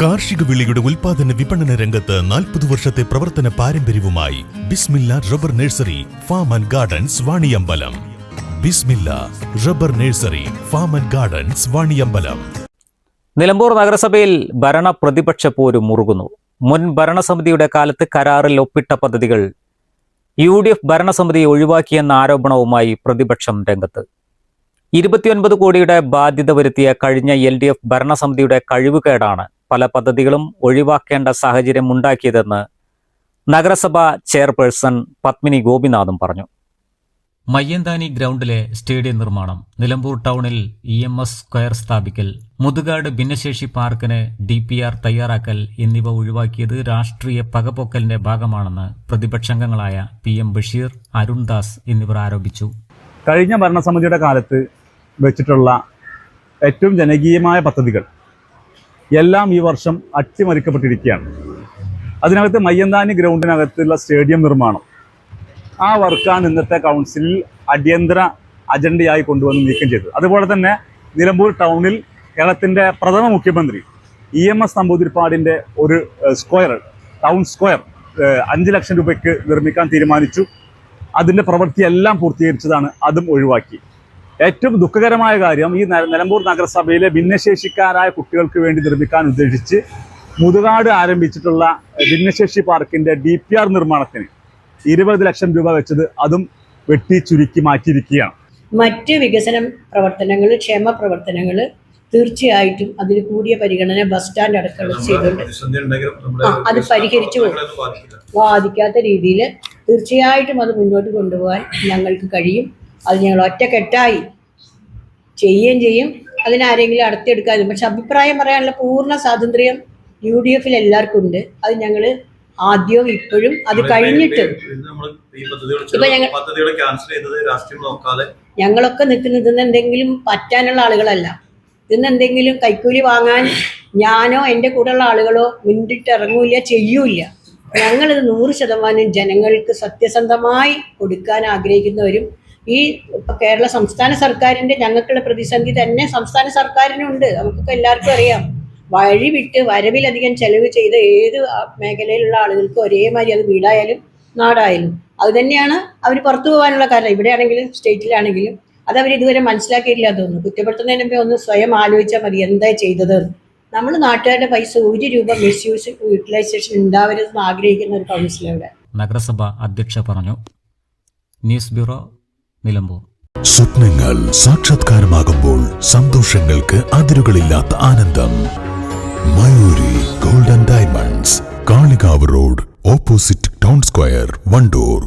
കാർഷിക വിളയുടെ ഉൽപാദന വിപണന രംഗത്ത് 40 വർഷത്തെ പ്രവർത്തന പാരമ്പര്യവുമായി Bismillah rubber nursery farm and gardens Vaniyambalam. Bismillah rubber nursery farm and gardens Vaniyambalam. Nilambur നഗരസഭയിൽ ഭരണ പ്രതിപക്ഷ പോര് മുറുകുന്നു. മുൻ ഭരണസമിതിയുടെ കാലത്ത് കരാറിൽ ഒപ്പിട്ട പദ്ധതികൾ UDF ഭരണസമിതി ഒഴിവാക്കിയെന്ന ആരോപണവുമായി പ്രതിപക്ഷം രംഗത്ത്. 29 കോടിയുടെ ബാധ്യത വരുത്തിയ കഴിഞ്ഞ LDF ഭരണസമിതിയുടെ കഴിവുകേടാണ് പല പദ്ധതികളും ഒഴിവാക്കേണ്ട സാഹചര്യം ഉണ്ടാക്കിയതെന്ന് നഗരസഭാ ചെയർപേഴ്സൺ പത്മിനി ഗോപിനാഥും പറഞ്ഞു. മയ്യന്താനി ഗ്രൗണ്ടിലെ സ്റ്റേഡിയം നിർമ്മാണം, നിലമ്പൂർ ടൗണിൽ EMS സ്ക്വയർ സ്ഥാപിക്കൽ, മുതുകാട് ഭിന്നശേഷി പാർക്കിന് DPR തയ്യാറാക്കൽ എന്നിവ ഒഴിവാക്കിയത് രാഷ്ട്രീയ പകപോക്കലിന്റെ ഭാഗമാണെന്ന് പ്രതിപക്ഷാംഗങ്ങളായ PM ബഷീർ, അരുൺദാസ് എന്നിവർ ആരോപിച്ചു. കഴിഞ്ഞ ഭരണസമിതിയുടെ കാലത്ത് വെച്ചിട്ടുള്ള ഏറ്റവും ജനകീയമായ പദ്ധതികൾ എല്ലാം ഈ വർഷം അട്ടിമറിക്കപ്പെട്ടിരിക്കുകയാണ്. അതിനകത്ത് മയ്യന്താനി ഗ്രൗണ്ടിനകത്തുള്ള സ്റ്റേഡിയം നിർമ്മാണം, ആ വർക്കാണ് ഇന്നത്തെ കൗൺസിലിൽ അടിയന്തര അജണ്ടയായി കൊണ്ടുവന്ന് നീക്കം ചെയ്തത്. അതുപോലെ തന്നെ നിലമ്പൂർ ടൗണിൽ കേരളത്തിൻ്റെ പ്രഥമ മുഖ്യമന്ത്രി EMS നമ്പൂതിരിപ്പാടിൻ്റെ ഒരു സ്ക്വയർ, ടൗൺ സ്ക്വയർ 5 ലക്ഷം രൂപയ്ക്ക് നിർമ്മിക്കാൻ തീരുമാനിച്ചു. അതിൻ്റെ പ്രവൃത്തിയെല്ലാം പൂർത്തീകരിച്ചതാണ്, അതും ഒഴിവാക്കി. ഏറ്റവും ദുഃഖകരമായ കാര്യം, ഈ നിലമ്പൂർ നഗരസഭയിലെ ഭിന്നശേഷിക്കാരായ കുട്ടികൾക്ക് വേണ്ടി നിർമ്മിക്കാൻ ഉദ്ദേശിച്ച് മുതുകാട് ആരംഭിച്ചിട്ടുള്ള ഭിന്നശേഷി പാർക്കിൻ്റെ DPR നിർമ്മാണത്തിന് 20 ലക്ഷം രൂപ വെച്ചത് അതും വെട്ടി ചുരുക്കി മാറ്റിയിരിക്കുകയാണ്. മറ്റ് വികസന പ്രവർത്തനങ്ങൾ, ക്ഷേമ പ്രവർത്തനങ്ങൾ തീർച്ചയായിട്ടും അതിന് കൂടിയ പരിഗണന ബസ് സ്റ്റാൻഡ് അടക്കം ചെയ്തിട്ടുണ്ട്. അത് പരിഹരിച്ചു ബാധിക്കാത്ത രീതിയിൽ തീർച്ചയായിട്ടും അത് മുന്നോട്ട് കൊണ്ടുപോകാൻ ഞങ്ങൾക്ക് കഴിയും. അത് ഞങ്ങൾ ഒറ്റക്കെട്ടായി ചെയ്യുകയും ചെയ്യും. അതിനാരെങ്കിലും അടത്തിയെടുക്കാനും. പക്ഷെ അഭിപ്രായം പറയാനുള്ള പൂർണ്ണ സ്വാതന്ത്ര്യം UDF-ൽ എല്ലാവർക്കും ഉണ്ട്. അത് ഞങ്ങൾ ആദ്യവും ഇപ്പോഴും അത് കഴിഞ്ഞിട്ട് ഇപ്പൊ ഞങ്ങളൊക്കെ നിൽക്കുന്നത് ഇന്ന് എന്തെങ്കിലും പറ്റാനുള്ള ആളുകളല്ല. ഇന്ന് എന്തെങ്കിലും കൈക്കൂലി വാങ്ങാൻ ഞാനോ എൻ്റെ കൂടെയുള്ള ആളുകളോ മുന്നിട്ടിറങ്ങൂല, ചെയ്യൂല. ഞങ്ങളിത് 100% ജനങ്ങൾക്ക് സത്യസന്ധമായി കൊടുക്കാൻ ആഗ്രഹിക്കുന്നവരും, ഈ കേരള സംസ്ഥാന സർക്കാരിൻ്റെ ഞങ്ങൾക്കുള്ള പ്രതിസന്ധി തന്നെ സംസ്ഥാന സർക്കാരിനുണ്ട്. നമുക്കൊക്കെ എല്ലാവർക്കും അറിയാം. വഴി വിട്ട് വരവിലധികം ചെലവ് ചെയ്ത ഏത് മേഖലയിലുള്ള ആളുകൾക്കും ഒരേമാതിരി, അത് വീടായാലും നാടായാലും അത് തന്നെയാണ് അവർ പുറത്തു പോകാനുള്ള കാരണം. ഇവിടെയാണെങ്കിലും സ്റ്റേറ്റിലാണെങ്കിലും അത് അവർ ഇതുവരെ മനസ്സിലാക്കിയിട്ടില്ല. തോന്നുന്നു കുറ്റപ്പെടുത്തുന്നതിന് മുമ്പേ ഒന്ന് സ്വയം ആലോചിച്ചാൽ മതി എന്താ ചെയ്തത്. നമ്മൾ നാട്ടുകാരുടെ പൈസ 1 രൂപ മിസ്യൂസ് യൂട്ടിലൈസേഷൻ ഉണ്ടാവരുതെന്ന് ആഗ്രഹിക്കുന്ന ഒരു കൗൺസിലവിടെ നഗരസഭ അധ്യക്ഷ പറഞ്ഞു. News bureau, Nilambur. സ്വപ്നങ്ങൾ സാക്ഷാത്കാരമാകുമ്പോൾ സന്തോഷങ്ങൾക്ക് അതിരുകളില്ലാത്ത ആനന്ദം. Mayuri golden diamonds, Kalikavu road, opposite town square, Wandoor.